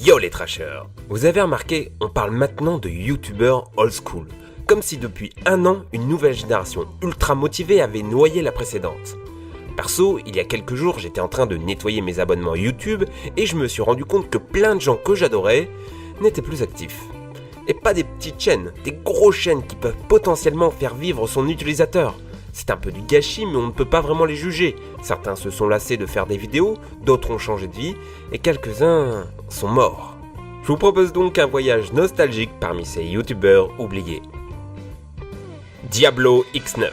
Yo les trashers! Vous avez remarqué, on parle maintenant de youtubeurs old school, comme si depuis un an, une nouvelle génération ultra motivée avait noyé la précédente. Perso, il y a quelques jours, j'étais en train de nettoyer mes abonnements YouTube et je me suis rendu compte que plein de gens que j'adorais n'étaient plus actifs. Et pas des petites chaînes, des grosses chaînes qui peuvent potentiellement faire vivre son utilisateur. C'est un peu du gâchis, mais on ne peut pas vraiment les juger. Certains se sont lassés de faire des vidéos, d'autres ont changé de vie, et quelques-uns sont morts. Je vous propose donc un voyage nostalgique parmi ces youtubeurs oubliés. Diablo X9.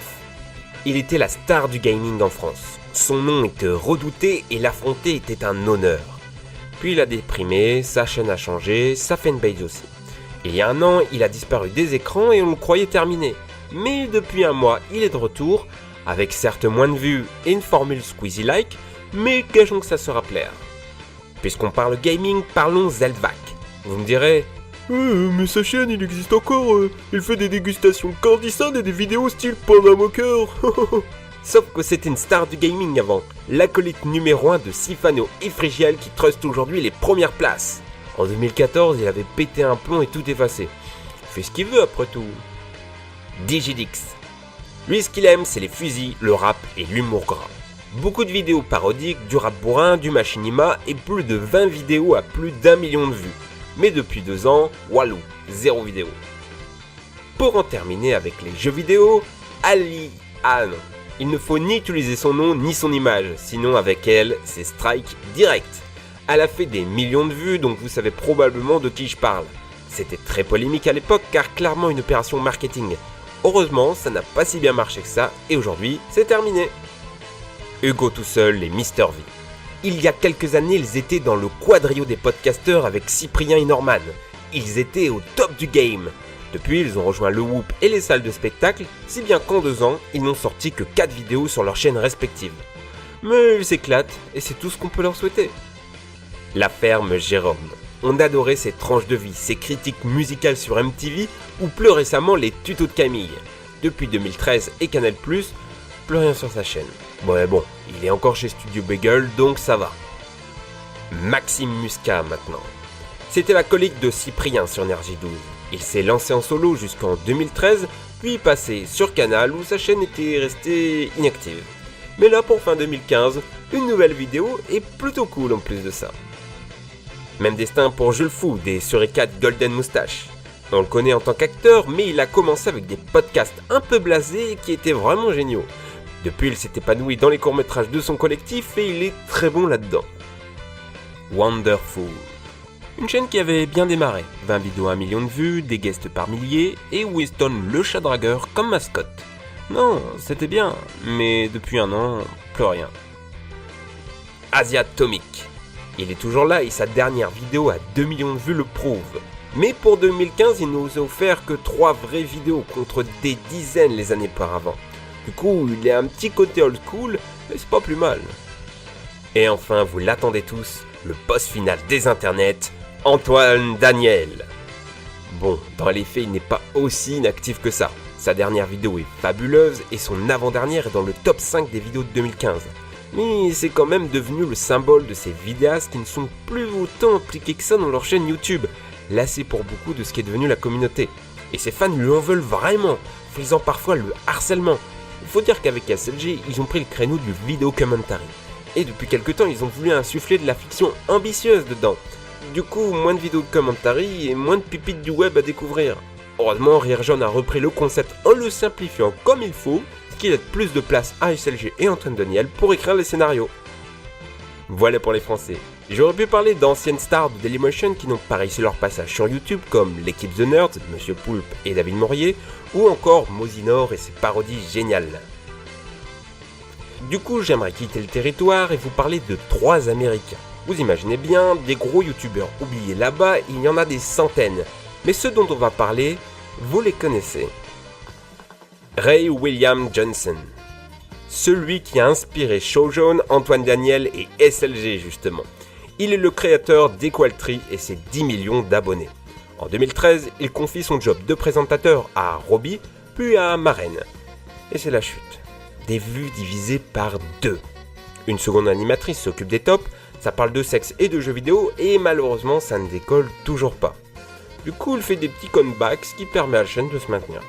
Il était la star du gaming en France. Son nom était redouté et l'affronter était un honneur. Puis il a déprimé, sa chaîne a changé, sa fanbase aussi. Il y a un an, il a disparu des écrans et on le croyait terminé. Mais depuis un mois, il est de retour, avec certes moins de vues et une formule Squeezie-like, mais gageons que ça sera plaire. Puisqu'on parle gaming, parlons Zelvac. Vous me direz, mais sa chaîne, il existe encore, il fait des dégustations de Candysan et des vidéos style Panda Moqueur. Sauf que c'était une star du gaming avant, l'acolyte numéro 1 de Sifano et Frigiel qui trust aujourd'hui les premières places. En 2014, il avait pété un plomb et tout effacé. Il fait ce qu'il veut après tout. Digidix. Lui, ce qu'il aime, c'est les fusils, le rap et l'humour gras. Beaucoup de vidéos parodiques, du rap bourrin, du machinima et plus de 20 vidéos à plus d'1 million de vues. Mais depuis 2 ans, walou, 0 vidéo. Pour en terminer avec les jeux vidéo, Ali Han. Il ne faut ni utiliser son nom ni son image, sinon avec elle, c'est strike direct. Elle a fait des millions de vues, donc vous savez probablement de qui je parle. C'était très polémique à l'époque car clairement une opération marketing. Heureusement, ça n'a pas si bien marché que ça, et aujourd'hui, c'est terminé. Hugo tout seul et Mister V. Il y a quelques années, ils étaient dans le quadrio des podcasteurs avec Cyprien et Norman. Ils étaient au top du game. Depuis, ils ont rejoint le Whoop et les salles de spectacle, si bien qu'en 2 ans, ils n'ont sorti que 4 vidéos sur leurs chaînes respectives. Mais ils s'éclatent, et c'est tout ce qu'on peut leur souhaiter. La ferme Jérôme. On adorait ses tranches de vie, ses critiques musicales sur MTV ou plus récemment les tutos de Camille. Depuis 2013 et Canal+, plus rien sur sa chaîne. Bon, il est encore chez Studio Bagel donc ça va. Maxime Muscat maintenant. C'était l'acolyte de Cyprien sur NRJ12. Il s'est lancé en solo jusqu'en 2013, puis passé sur Canal où sa chaîne était restée inactive. Mais là pour fin 2015, une nouvelle vidéo est plutôt cool en plus de ça. Même destin pour Jules Fou des Suricates Golden Moustache. On le connaît en tant qu'acteur, mais il a commencé avec des podcasts un peu blasés qui étaient vraiment géniaux. Depuis, il s'est épanoui dans les courts-métrages de son collectif et il est très bon là-dedans. Wonderful. Une chaîne qui avait bien démarré. 20 vidéos à 1 million de vues, des guests par milliers et Winston le chat dragueur comme mascotte. Non, c'était bien, mais depuis un an, plus rien. Asiatomic. Il est toujours là et sa dernière vidéo à 2 millions de vues le prouve. Mais pour 2015, il nous a offert que 3 vraies vidéos contre des dizaines les années auparavant. Du coup, il a un petit côté old school, mais c'est pas plus mal. Et enfin, vous l'attendez tous, le boss final des internets, Antoine Daniel. Bon, dans les faits, il n'est pas aussi inactif que ça. Sa dernière vidéo est fabuleuse et son avant-dernière est dans le top 5 des vidéos de 2015. Mais c'est quand même devenu le symbole de ces vidéastes qui ne sont plus autant impliqués que ça dans leur chaîne YouTube, lassés pour beaucoup de ce qui est devenu la communauté. Et ses fans lui en veulent vraiment, faisant parfois le harcèlement. Il faut dire qu'avec SLG, ils ont pris le créneau du vidéo commentary. Et depuis quelques temps, ils ont voulu insuffler de la fiction ambitieuse dedans. Du coup, moins de vidéos de commentary et moins de pépites du web à découvrir. Heureusement, Rire Jaune a repris le concept en le simplifiant comme il faut, ce qui laisse plus de place à SLG et Antoine Daniel pour écrire les scénarios. Voilà pour les Français. J'aurais pu parler d'anciennes stars de Dailymotion qui n'ont pas réussi leur passage sur YouTube comme l'équipe The Nerds, Monsieur Poulpe et David Morier, ou encore Mosinor et ses parodies géniales. Du coup, j'aimerais quitter le territoire et vous parler de 3 Américains. Vous imaginez bien, des gros youtubeurs oubliés là-bas, il y en a des centaines. Mais ceux dont on va parler, vous les connaissez. Ray William Johnson. Celui qui a inspiré Showzone, Antoine Daniel et SLG justement. Il est le créateur d'Equaltree et ses 10 millions d'abonnés. En 2013, il confie son job de présentateur à Robbie, puis à Marraine. Et c'est la chute. Des vues divisées par 2. Une seconde animatrice s'occupe des tops, Ça parle de sexe et de jeux vidéo et malheureusement ça ne décolle toujours pas. Du coup il fait des petits comebacks, ce qui permet à la chaîne de se maintenir.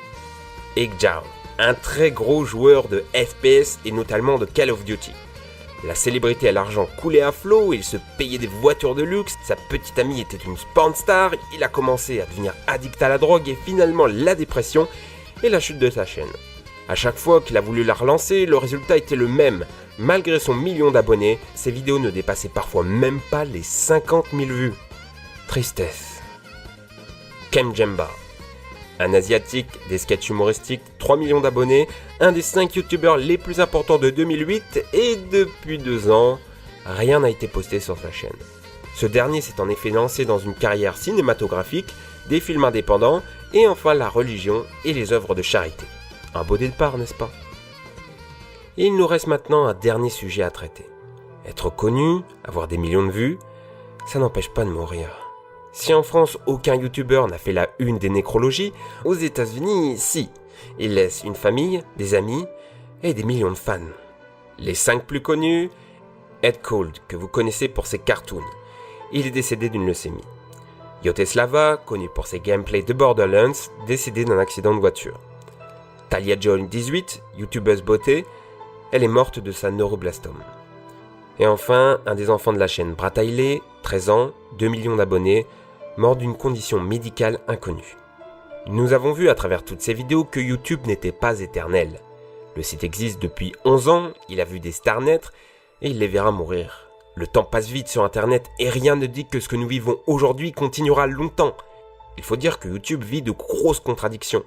Eggjao, un très gros joueur de FPS et notamment de Call of Duty. La célébrité à l'argent coulait à flot, il se payait des voitures de luxe, sa petite amie était une pornstar, il a commencé à devenir addict à la drogue et finalement la dépression et la chute de sa chaîne. A chaque fois qu'il a voulu la relancer, le résultat était le même. Malgré son million d'abonnés, ses vidéos ne dépassaient parfois même pas les 50 000 vues. Tristesse. Kemjemba. Un asiatique, des sketchs humoristiques, 3 millions d'abonnés, un des 5 youtubeurs les plus importants de 2008 et depuis 2 ans, rien n'a été posté sur sa chaîne. Ce dernier s'est en effet lancé dans une carrière cinématographique, des films indépendants et enfin la religion et les œuvres de charité. Un beau départ, n'est-ce pas? Et il nous reste maintenant un dernier sujet à traiter. Être connu, avoir des millions de vues, ça n'empêche pas de mourir. Si en France, aucun youtubeur n'a fait la une des nécrologies, aux États-Unis, si. Il laisse une famille, des amis et des millions de fans. Les 5 plus connus, Ed Cold, que vous connaissez pour ses cartoons. Il est décédé d'une leucémie. Yoteslava, connu pour ses gameplays de Borderlands, décédé d'un accident de voiture. Talia Joy 18, youtubeuse beauté, elle est morte de sa neuroblastome. Et enfin, un des enfants de la chaîne, Brataile, 13 ans, 2 millions d'abonnés, mort d'une condition médicale inconnue. Nous avons vu à travers toutes ces vidéos que YouTube n'était pas éternel. Le site existe depuis 11 ans, il a vu des stars naître et il les verra mourir. Le temps passe vite sur internet et rien ne dit que ce que nous vivons aujourd'hui continuera longtemps. Il faut dire que YouTube vit de grosses contradictions.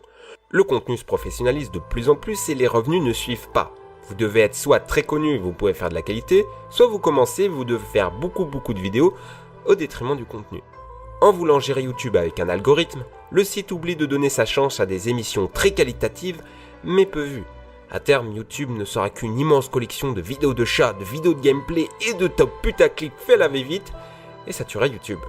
Le contenu se professionnalise de plus en plus et les revenus ne suivent pas. Vous devez être soit très connu, vous pouvez faire de la qualité, soit vous commencez, vous devez faire beaucoup de vidéos au détriment du contenu. En voulant gérer YouTube avec un algorithme, le site oublie de donner sa chance à des émissions très qualitatives, mais peu vues. À terme, YouTube ne sera qu'une immense collection de vidéos de chats, de vidéos de gameplay et de top putaclic fait la va-vite, et ça tuera YouTube.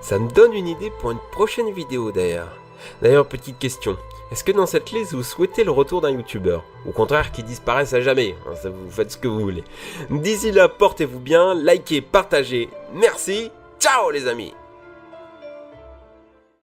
Ça me donne une idée pour une prochaine vidéo d'ailleurs. D'ailleurs, petite question, est-ce que dans cette liste vous souhaitez le retour d'un youtubeur? Au contraire, qu'il disparaisse à jamais, ça vous faites ce que vous voulez. D'ici là, portez-vous bien, likez, partagez, merci, ciao les amis!